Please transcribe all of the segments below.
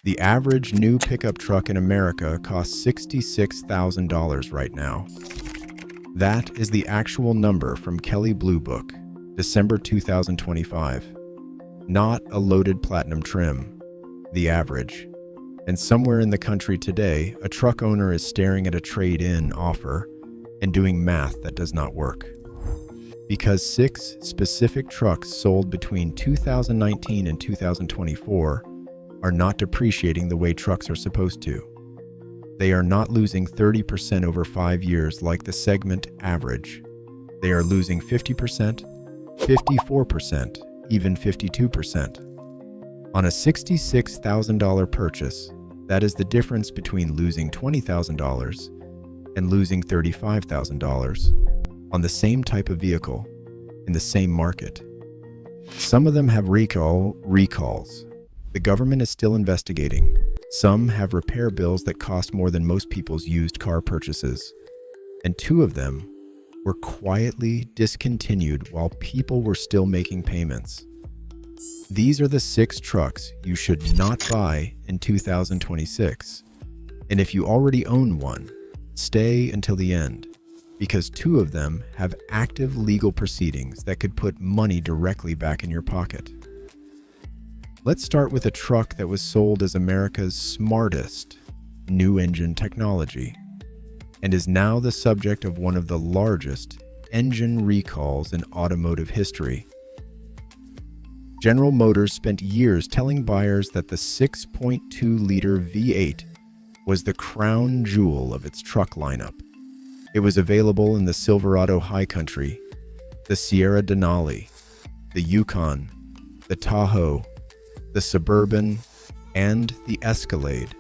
The average new pickup truck in America costs $66,000 right now. That is the actual number from Kelley Blue Book, December 2025. Not a loaded platinum trim, the average. And somewhere in the country today, a truck owner is staring at a trade-in offer and doing math that does not work. Because 6 specific trucks sold between 2019 and 2024 are not depreciating the way trucks are supposed to. They are not losing 30% over 5 years like the segment average. They are losing 50%, 54%, even 52%. On a $66,000 purchase, that is the difference between losing $20,000 and losing $35,000 on the same type of vehicle in the same market. Some of them have recalls. The government is still investigating. Some have repair bills that cost more than most people's used car purchases. And 2 of them were quietly discontinued while people were still making payments. These are the 6 trucks you should not buy in 2026. And if you already own one, stay until the end, because 2 of them have active legal proceedings that could put money directly back in your pocket. Let's start with a truck that was sold as America's smartest new engine technology and is now the subject of one of the largest engine recalls in automotive history. General Motors spent years telling buyers that the 6.2-liter V8 was the crown jewel of its truck lineup. It was available in the Silverado High Country, the Sierra Denali, the Yukon, the Tahoe, the Suburban, and the Escalade.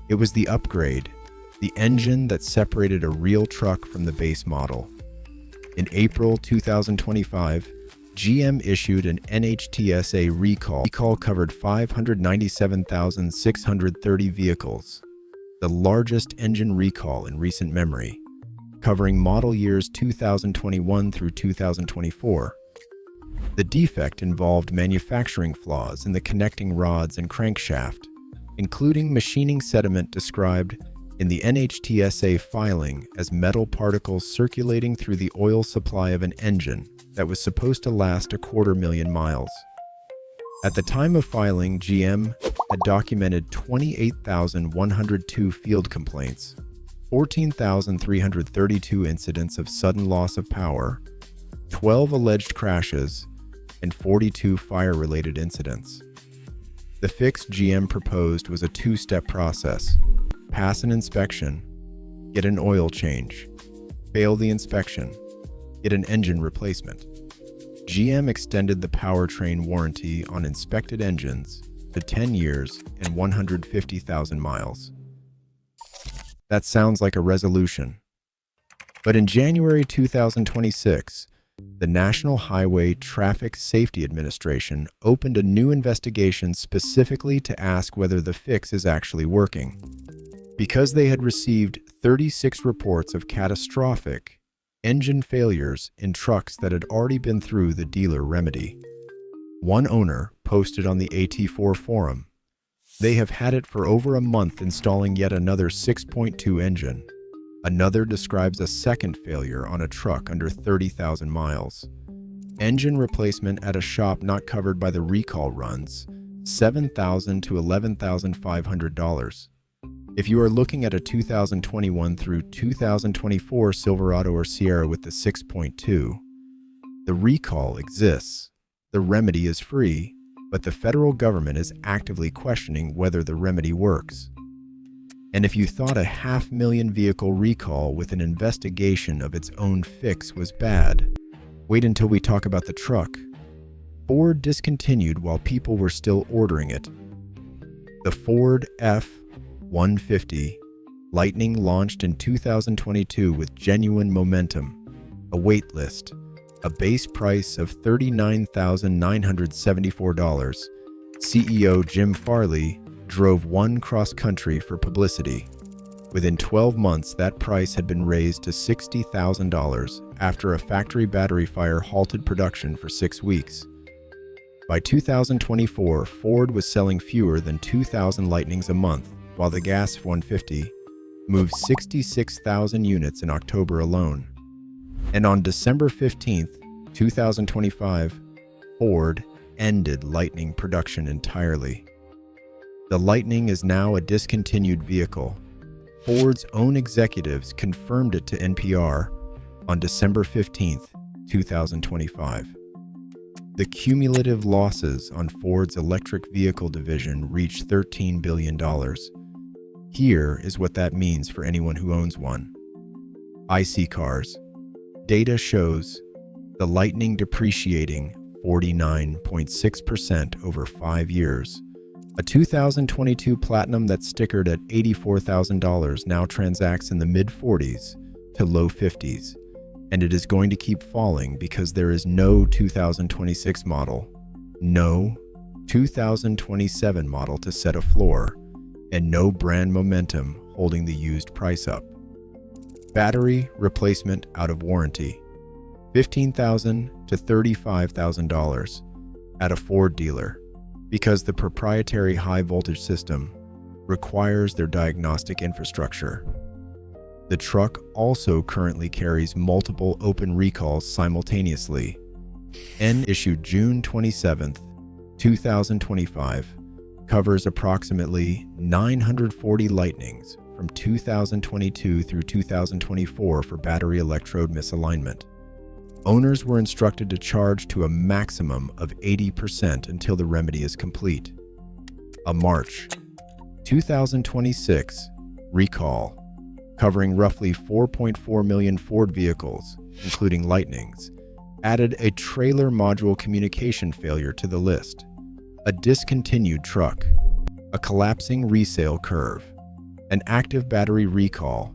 It was the upgrade, the engine that separated a real truck from the base model. In April 2025, GM issued an NHTSA recall. The recall covered 597,630 vehicles, the largest engine recall in recent memory, covering model years 2021 through 2024. The defect involved manufacturing flaws in the connecting rods and crankshaft, including machining sediment described in the NHTSA filing as metal particles circulating through the oil supply of an engine that was supposed to last 250,000 miles. At the time of filing, GM had documented 28,102 field complaints, 14,332 incidents of sudden loss of power, 12 alleged crashes, and 42 fire-related incidents. The fix GM proposed was a 2-step process: pass an inspection, get an oil change, fail the inspection, get an engine replacement. GM extended the powertrain warranty on inspected engines to 10 years and 150,000 miles. That sounds like a resolution. But in January 2026, the National Highway Traffic Safety Administration opened a new investigation specifically to ask whether the fix is actually working, because they had received 36 reports of catastrophic engine failures in trucks that had already been through the dealer remedy. One owner posted on the AT4 forum, "They have had it for over a month installing yet another 6.2 engine." Another describes a second failure on a truck under 30,000 miles. Engine replacement at a shop not covered by the recall runs $7,000 to $11,500. If you are looking at a 2021 through 2024 Silverado or Sierra with the 6.2, the recall exists. The remedy is free, but the federal government is actively questioning whether the remedy works. And if you thought a 500,000 vehicle recall with an investigation of its own fix was bad, wait until we talk about the truck. Ford discontinued while people were still ordering it. The Ford F-150 Lightning launched in 2022 with genuine momentum, a wait list, a base price of $39,974. CEO Jim Farley drove one cross-country for publicity. Within 12 months, that price had been raised to $60,000 after a factory battery fire halted production for 6 weeks. By 2024, Ford was selling fewer than 2,000 Lightnings a month, while the gas F-150 moved 66,000 units in October alone. And on December 15, 2025, Ford ended Lightning production entirely. The Lightning is now a discontinued vehicle. Ford's own executives confirmed it to NPR on December 15, 2025. The cumulative losses on Ford's electric vehicle division reached $13 billion. Here is what that means for anyone who owns one. iSeeCars. Data shows the Lightning depreciating 49.6% over 5 years. A 2022 Platinum that's stickered at $84,000 now transacts in the mid-40s to low 50s. And it is going to keep falling because there is no 2026 model, no 2027 model to set a floor, and no brand momentum holding the used price up. Battery replacement out of warranty, $15,000 to $35,000 at a Ford dealer because the proprietary high voltage system requires their diagnostic infrastructure. The truck also currently carries multiple open recalls simultaneously. N issued June 27, 2025, covers approximately 940 Lightnings from 2022 through 2024 for battery electrode misalignment. Owners were instructed to charge to a maximum of 80% until the remedy is complete. A March 2026 recall covering roughly 4.4 million Ford vehicles, including Lightnings, added a trailer module communication failure to the list, a discontinued truck, a collapsing resale curve, an active battery recall,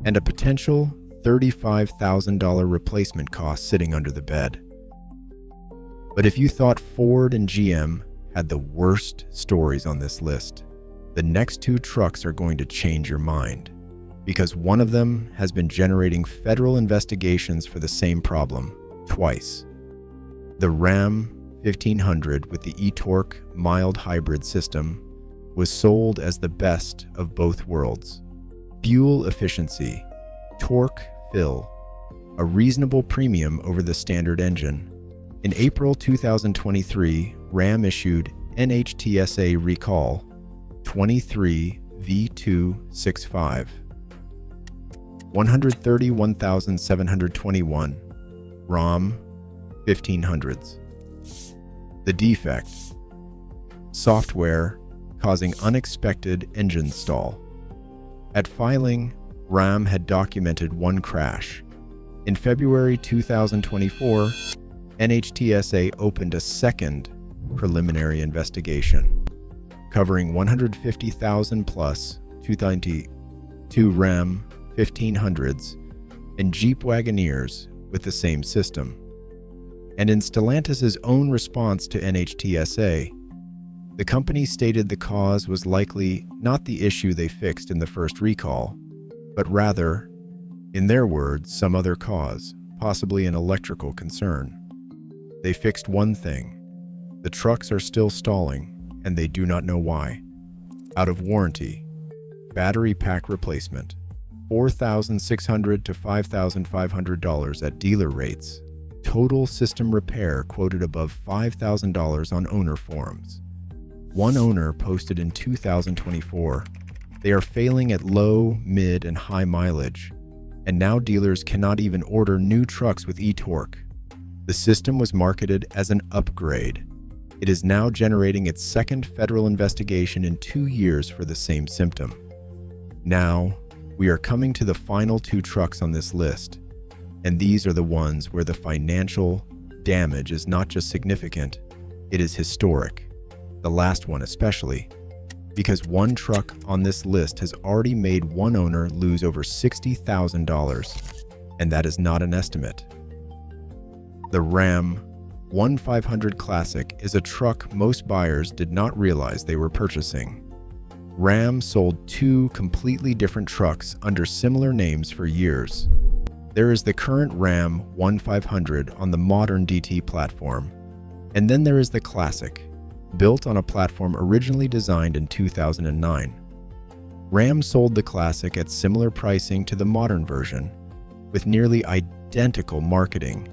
and a potential $35,000 replacement cost sitting under the bed. But if you thought Ford and GM had the worst stories on this list, the next two trucks are going to change your mind, because one of them has been generating federal investigations for the same problem twice. The Ram 1500 with the eTorque mild hybrid system was sold as the best of both worlds. Fuel efficiency, torque fill, a reasonable premium over the standard engine. In April 2023, Ram issued NHTSA recall 23 V265. 131,721 Ram 1500s. The defect: software causing unexpected engine stall. At filing, Ram had documented one crash. In February 2024, NHTSA opened a second preliminary investigation, covering 150,000 plus 292 Ram 1500s and Jeep Wagoneers with the same system. And in Stellantis' own response to NHTSA, the company stated the cause was likely not the issue they fixed in the first recall, but rather, in their words, some other cause, possibly an electrical concern. They fixed one thing: the trucks are still stalling, and they do not know why. Out of warranty, battery pack replacement, $4,600 to $5,500 at dealer rates. Total system repair quoted above $5,000 on owner forums. One owner posted in 2024, they are failing at low, mid, and high mileage, and now dealers cannot even order new trucks with eTorque. The system was marketed as an upgrade. It is now generating its second federal investigation in 2 years for the same symptom. Now, we are coming to the final two trucks on this list, and these are the ones where the financial damage is not just significant, it is historic. The last one especially, because one truck on this list has already made one owner lose over $60,000, and that is not an estimate. The Ram 1500 Classic is a truck most buyers did not realize they were purchasing. Ram sold two completely different trucks under similar names for years. There is the current Ram 1500 on the modern DT platform, And then there is the Classic, built on a platform originally designed in 2009. Ram sold the Classic at similar pricing to the modern version, with nearly identical marketing,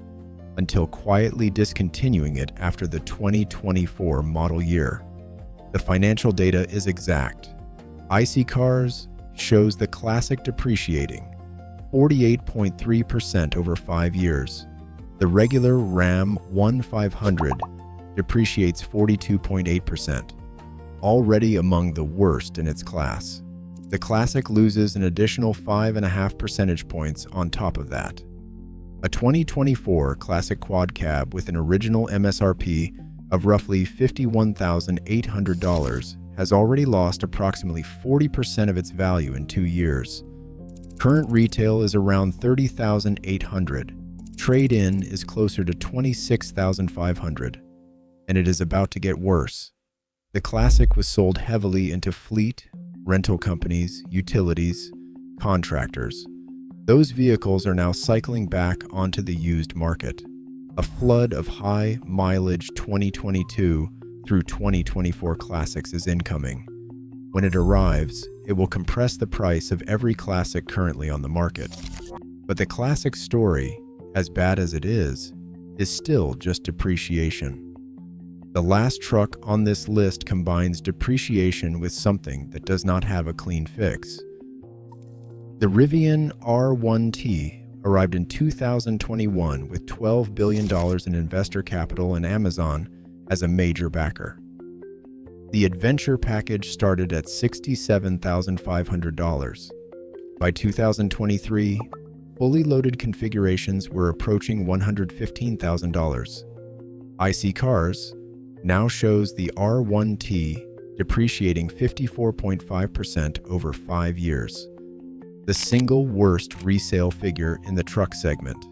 until quietly discontinuing it after the 2024 model year. The financial data is exact. iSeeCars shows the Classic depreciating 48.3% over 5 years. The regular Ram 1500 depreciates 42.8%, already among the worst in its class. The Classic loses an additional 5.5 percentage points on top of that. A 2024 Classic Quad Cab with an original MSRP of roughly $51,800 has already lost approximately 40% of its value in 2 years. Current retail is around $30,800. Trade-in is closer to $26,500, and it is about to get worse. The Classic was sold heavily into fleet, rental companies, utilities, contractors. Those vehicles are now cycling back onto the used market. A flood of high-mileage 2022 through 2024 Classics is incoming. When it arrives, it will compress the price of every Classic currently on the market. But the Classic story, as bad as it is still just depreciation. The last truck on this list combines depreciation with something that does not have a clean fix. The Rivian R1T arrived in 2021 with $12 billion in investor capital and Amazon as a major backer. The adventure package started at $67,500. By 2023, fully loaded configurations were approaching $115,000. iSeeCars now shows the R1T depreciating 54.5% over 5 years. The single worst resale figure in the truck segment.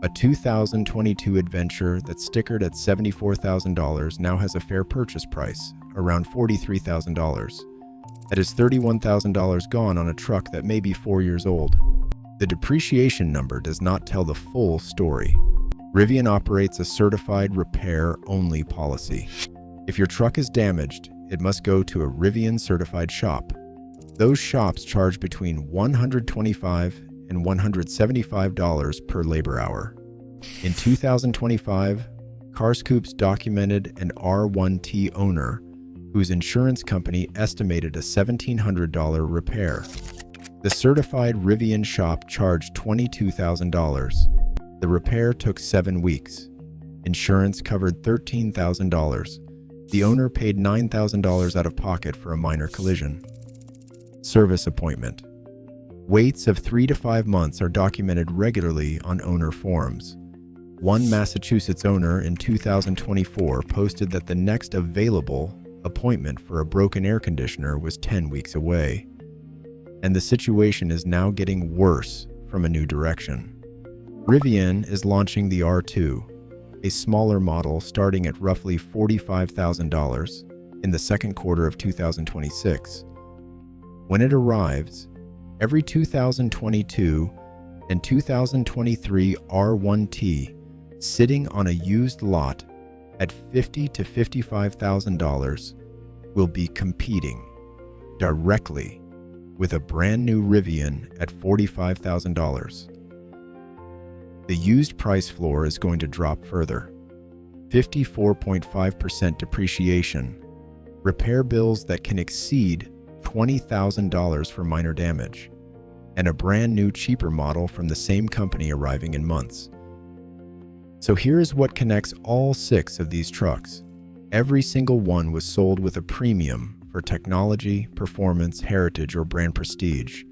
A 2022 Adventure that's stickered at $74,000 now has a fair purchase price, around $43,000. That is $31,000 gone on a truck that may be 4 years old. The depreciation number does not tell the full story. Rivian operates a certified repair-only policy. If your truck is damaged, it must go to a Rivian certified shop. Those shops charge between $125 and $175 per labor hour. In 2025, CarScoops documented an R1T owner whose insurance company estimated a $1,700 repair. The certified Rivian shop charged $22,000. The repair took 7 weeks. Insurance covered $13,000. The owner paid $9,000 out of pocket for a minor collision. Service appointment. Waits of 3 to 5 months are documented regularly on owner forums. One Massachusetts owner in 2024 posted that the next available appointment for a broken air conditioner was 10 weeks away. And the situation is now getting worse from a new direction. Rivian is launching the R2, a smaller model starting at roughly $45,000 in the second quarter of 2026. When it arrives, every 2022 and 2023 R1T sitting on a used lot at $50,000 to $55,000 will be competing directly with a brand new Rivian at $45,000. The used price floor is going to drop further. 54.5% depreciation, repair bills that can exceed $20,000 for minor damage, and a brand new cheaper model from the same company arriving in months. So here is what connects all 6 of these trucks. Every single one was sold with a premium for technology, performance, heritage, or brand prestige.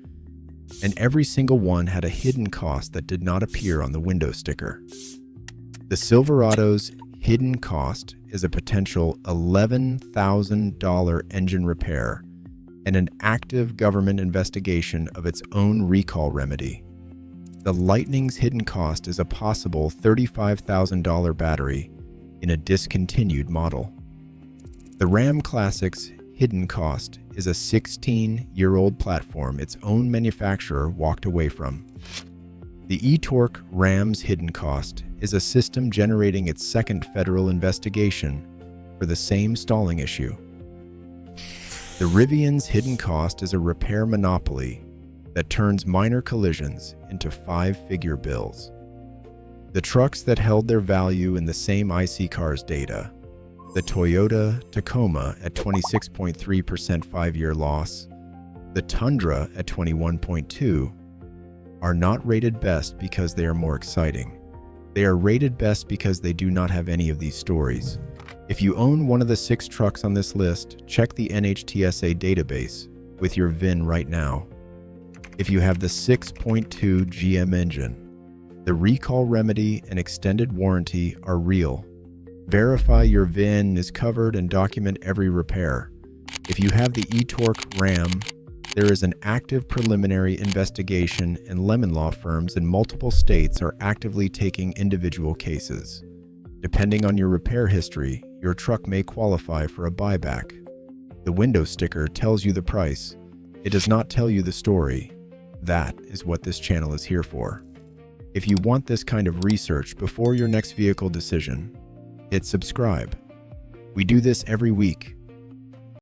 And every single one had a hidden cost that did not appear on the window sticker. The Silverado's hidden cost is a potential $11,000 engine repair and an active government investigation of its own recall remedy. The Lightning's hidden cost is a possible $35,000 battery in a discontinued model. The Ram Classic's hidden cost is a 16-year-old platform its own manufacturer walked away from. The eTorque Ram's hidden cost is a system generating its second federal investigation for the same stalling issue. The Rivian's hidden cost is a repair monopoly that turns minor collisions into five-figure bills. The trucks that held their value in the same iSeeCars data, the Toyota Tacoma at 26.3% 5-year loss, the Tundra at 21.2%, are not rated best because they are more exciting. They are rated best because they do not have any of these stories. If you own one of the 6 trucks on this list, check the NHTSA database with your VIN right now. If you have the 6.2 GM engine, the recall remedy and extended warranty are real. Verify your VIN is covered and document every repair. If you have the eTorque Ram, there is an active preliminary investigation, and lemon law firms in multiple states are actively taking individual cases. Depending on your repair history, your truck may qualify for a buyback. The window sticker tells you the price. It does not tell you the story. That is what this channel is here for. If you want this kind of research before your next vehicle decision, hit subscribe. We do this every week.